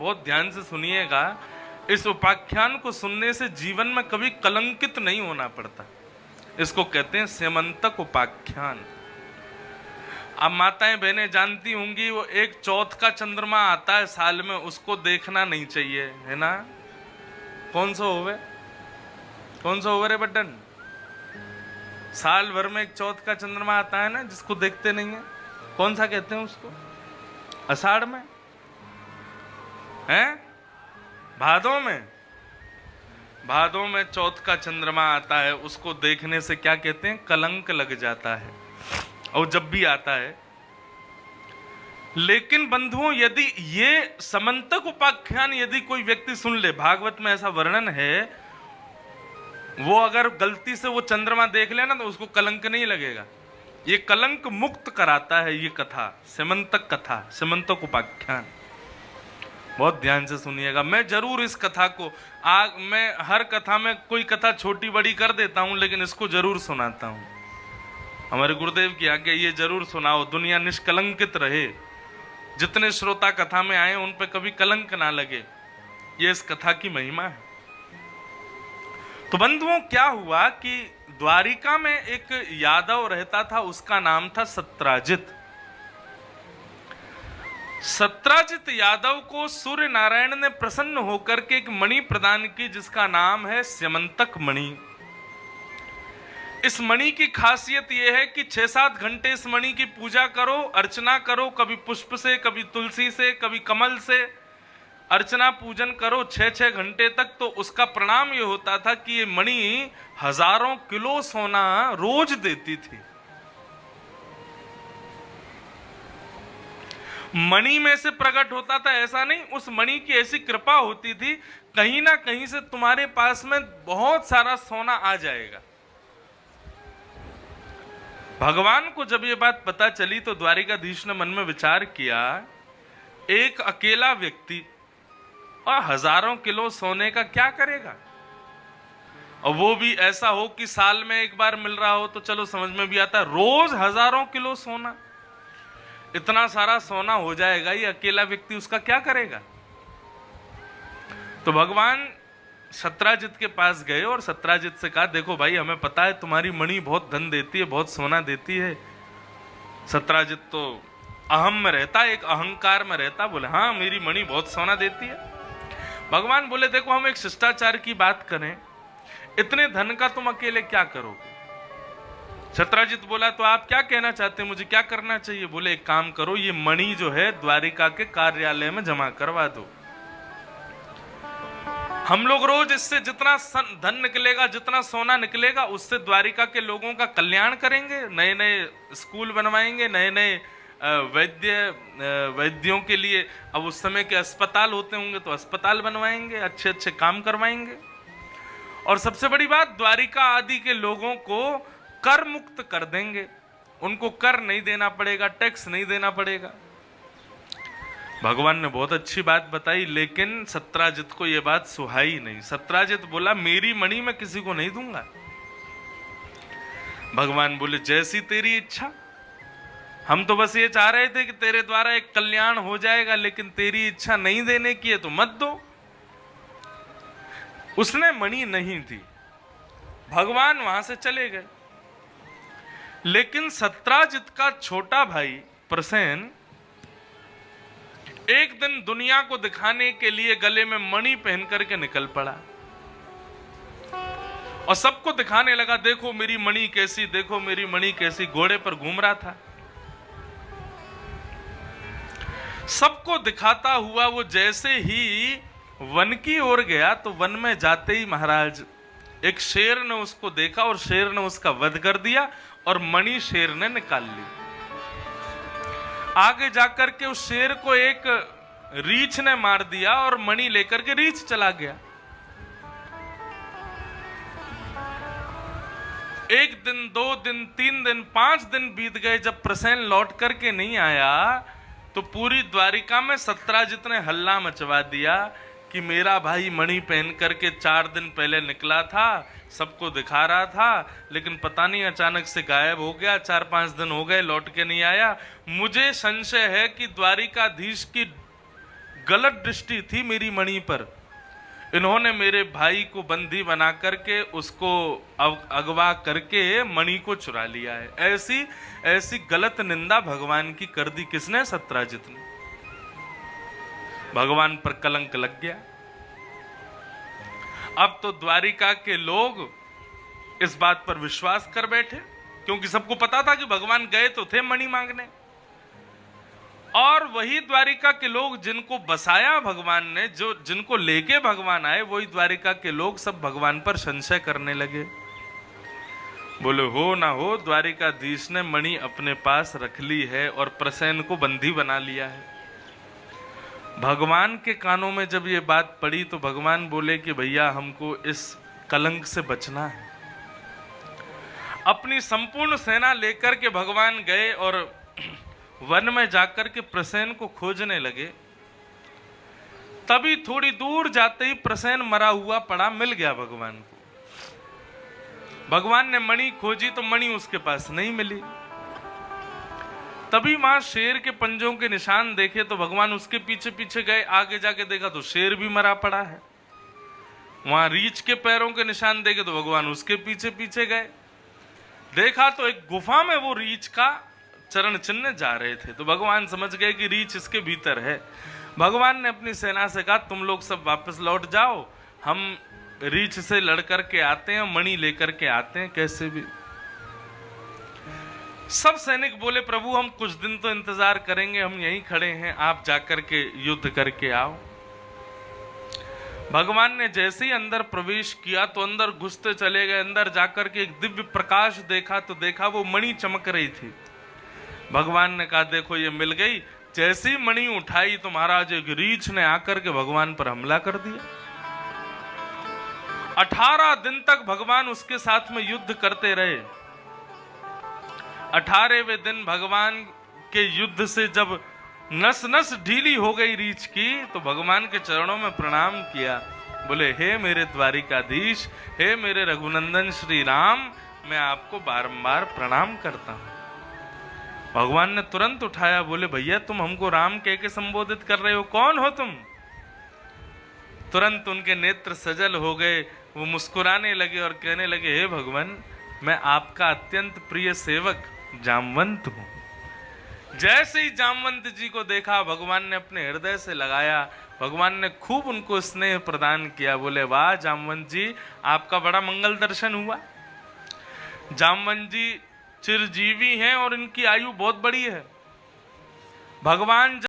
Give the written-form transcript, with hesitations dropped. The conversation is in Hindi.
बहुत ध्यान से सुनिएगा। इस उपाख्यान को सुनने से जीवन में कभी कलंकित नहीं होना पड़ता। इसको कहते हैं स्यमंतक उपाख्यान। अब माताएं बहनें जानती होंगी, वो एक चौथ का चंद्रमा आता है साल में, उसको देखना नहीं चाहिए, है ना? कौन सा होवे रे बड्डन? साल भर में एक चौथ का चंद्रमा आता है ना, जिसको देखते नहीं है। कौन सा कहते हैं उसको? आषाढ़ में है? भादों में चौथ का चंद्रमा आता है, उसको देखने से क्या कहते हैं? कलंक लग जाता है, और जब भी आता है। लेकिन बंधुओं, यदि ये समंतक उपाख्यान यदि कोई व्यक्ति सुन ले, भागवत में ऐसा वर्णन है, वो अगर गलती से वो चंद्रमा देख लेना तो उसको कलंक नहीं लगेगा। ये कलंक मुक्त कराता है ये कथा, स्यमंतक कथा, स्यमंतक उपाख्यान। बहुत ध्यान से सुनिएगा। मैं जरूर इस कथा को मैं हर कथा में कोई कथा छोटी बड़ी कर देता हूं, लेकिन इसको जरूर सुनाता हूं। हमारे गुरुदेव की आज्ञा, ये जरूर सुनाओ, दुनिया निष्कलंकित रहे। जितने श्रोता कथा में आए उन पे कभी कलंक ना लगे, ये इस कथा की महिमा है। तो बंधुओं, क्या हुआ कि द्वारिका में एक यादव रहता था, उसका नाम था सत्राजित। सत्राजित यादव को सूर्य नारायण ने प्रसन्न होकर के एक मणि प्रदान की, जिसका नाम है स्यमंतक मणि। इस मणि की खासियत यह है कि 6-7 घंटे इस मणि की पूजा करो, अर्चना करो, कभी पुष्प से, कभी तुलसी से, कभी कमल से अर्चना पूजन करो 6-6 घंटे तक। तो उसका परिणाम यह होता था कि ये मणि हजारों किलो सोना रोज देती थी। मणि में से प्रकट होता था ऐसा नहीं, उस मणि की ऐसी कृपा होती थी, कहीं ना कहीं से तुम्हारे पास में बहुत सारा सोना आ जाएगा। भगवान को जब ये बात पता चली तो द्वारिकाधीश ने मन में विचार किया, एक अकेला व्यक्ति और हजारों किलो सोने का क्या करेगा? और वो भी ऐसा हो कि साल में एक बार मिल रहा हो तो चलो समझ में भी आता, रोज हजारों किलो सोना, इतना सारा सोना हो जाएगा, ये अकेला व्यक्ति उसका क्या करेगा? तो भगवान सत्राजित के पास गए और सत्राजित से कहा, देखो भाई, हमें पता है तुम्हारी मणि बहुत धन देती है, बहुत सोना देती है। सत्राजित तो अहम में रहता, एक अहंकार में रहता, बोले हाँ मेरी मणि बहुत सोना देती है। भगवान बोले, देखो हम एक शिष्टाचार की बात करें, इतने धन का तुम अकेले क्या करोगे? सत्राजित बोला, तो आप क्या कहना चाहते हैं, मुझे क्या करना चाहिए? बोले, एक काम करो, ये मणि जो है द्वारिका के कार्यालय में जमा करवा दो। हम लोग रोज इससे जितना धन निकलेगा, जितना सोना निकलेगा, उससे द्वारिका के लोगों का कल्याण करेंगे, नए नए स्कूल बनवाएंगे, नए नए वैद्यों के लिए, अब उस समय के अस्पताल होते होंगे तो अस्पताल बनवाएंगे, अच्छे अच्छे काम करवाएंगे। और सबसे बड़ी बात, द्वारिका आदि के लोगों को कर मुक्त कर देंगे, उनको कर नहीं देना पड़ेगा, टैक्स नहीं देना पड़ेगा। भगवान ने बहुत अच्छी बात बताई, लेकिन सत्राजित को यह बात सुहाई नहीं। सत्राजित बोला, मेरी मणि मैं किसी को नहीं दूंगा। भगवान बोले, जैसी तेरी इच्छा, हम तो बस ये चाह रहे थे कि तेरे द्वारा एक कल्याण हो जाएगा, लेकिन तेरी इच्छा नहीं देने की है तो मत दो। उसने मणि नहीं दी, भगवान वहां से चले गए। लेकिन सत्राजित का छोटा भाई प्रसेन एक दिन दुनिया को दिखाने के लिए गले में मणि पहन करके निकल पड़ा और सबको दिखाने लगा, देखो मेरी मणि कैसी, देखो मेरी मणि कैसी। घोड़े पर घूम रहा था, सबको दिखाता हुआ वो जैसे ही वन की ओर गया तो वन में जाते ही महाराज एक शेर ने उसको देखा और शेर ने उसका वध कर दिया और मणि शेर ने निकाल ली। आगे जाकर के उस शेर को एक रीछ ने मार दिया और मणि लेकर के रीछ चला गया। एक दिन, 2 दिन, 3 दिन, 5 दिन बीत गए। जब प्रसेन लौट करके नहीं आया तो पूरी द्वारिका में सत्राजित ने हल्ला मचवा दिया कि मेरा भाई मणि पहन करके 4 दिन पहले निकला था, सबको दिखा रहा था, लेकिन पता नहीं अचानक से गायब हो गया, 4-5 दिन हो गए लौट के नहीं आया। मुझे संशय है कि द्वारिकाधीश की गलत दृष्टि थी मेरी मणि पर। इन्होंने मेरे भाई को बंदी बना करके उसको अगवा करके मणि को चुरा लिया है। ऐसी ऐसी गलत निंदा भगवान की कर दी किसने? सत्यराजित ने। भगवान पर कलंक लग गया। अब तो द्वारिका के लोग इस बात पर विश्वास कर बैठे, क्योंकि सबको पता था कि भगवान गए तो थे मणि मांगने, और वही द्वारिका के लोग जिनको बसाया भगवान ने, जो जिनको लेके भगवान आए, वही द्वारिका के लोग सब भगवान पर संशय करने लगे। बोले हो ना हो द्वारिकाधीश ने मणि अपने पास रख ली है और प्रसेन को बंदी बना लिया है। भगवान के कानों में जब ये बात पड़ी तो भगवान बोले कि भैया हमको इस कलंक से बचना है। अपनी संपूर्ण सेना लेकर के भगवान गए और वन में जाकर के प्रसेन को खोजने लगे। तभी थोड़ी दूर जाते ही प्रसेन मरा हुआ पड़ा मिल गया भगवान को। भगवान ने मणि खोजी तो मणि उसके पास नहीं मिली। तभी वहां शेर के पंजों के निशान देखे तो भगवान उसके पीछे पीछे गए। आगे जाके देखा तो शेर भी मरा पड़ा है। वहां रीछ के पैरों के निशान देखे तो भगवान उसके पीछे पीछे गए। देखा तो एक गुफा में वो रीछ का चरण चिन्ह जा रहे थे, तो भगवान समझ गए कि रीछ इसके भीतर है। भगवान ने अपनी सेना से कहा तुम लोग सब वापस लौट जाओ, हम रीछ से लड़ करके आते हैं, मणि लेकर के आते हैं कैसे भी। सब सैनिक बोले प्रभु हम कुछ दिन तो इंतजार करेंगे, हम यहीं खड़े हैं, आप जाकर के युद्ध करके आओ। भगवान ने जैसे ही अंदर प्रवेश किया तो अंदर घुसते चले गए। अंदर जाकर के एक दिव्य प्रकाश देखा तो देखा वो मणि चमक रही थी। भगवान ने कहा देखो ये मिल गई। जैसी मणि उठाई तो महाराज एक रीछ ने आकर के भगवान पर हमला कर दिया। 18 दिन तक भगवान उसके साथ में युद्ध करते रहे। 18वें दिन भगवान के युद्ध से जब नस नस ढीली हो गई रीछ की तो भगवान के चरणों में प्रणाम किया। बोले हे मेरे द्वारिकाधीश, हे मेरे रघुनंदन श्री राम, मैं आपको बारंबार प्रणाम करता हूं। भगवान ने तुरंत उठाया। बोले भैया तुम हमको राम कह के संबोधित कर रहे हो, कौन हो तुम? तुरंत उनके नेत्र सजल हो गए। वो मुस्कुराने लगे और कहने लगे हे भगवान, मैं आपका अत्यंत प्रिय सेवक जामवंत हूं। जैसे ही जामवंत जी को देखा भगवान ने अपने हृदय से लगाया। भगवान ने खूब उनको स्नेह प्रदान किया। बोले वाह जामवंत जी, आपका बड़ा मंगल दर्शन हुआ। जामवंत जी चिरजीवी हैं और इनकी आयु बहुत बड़ी है। भगवान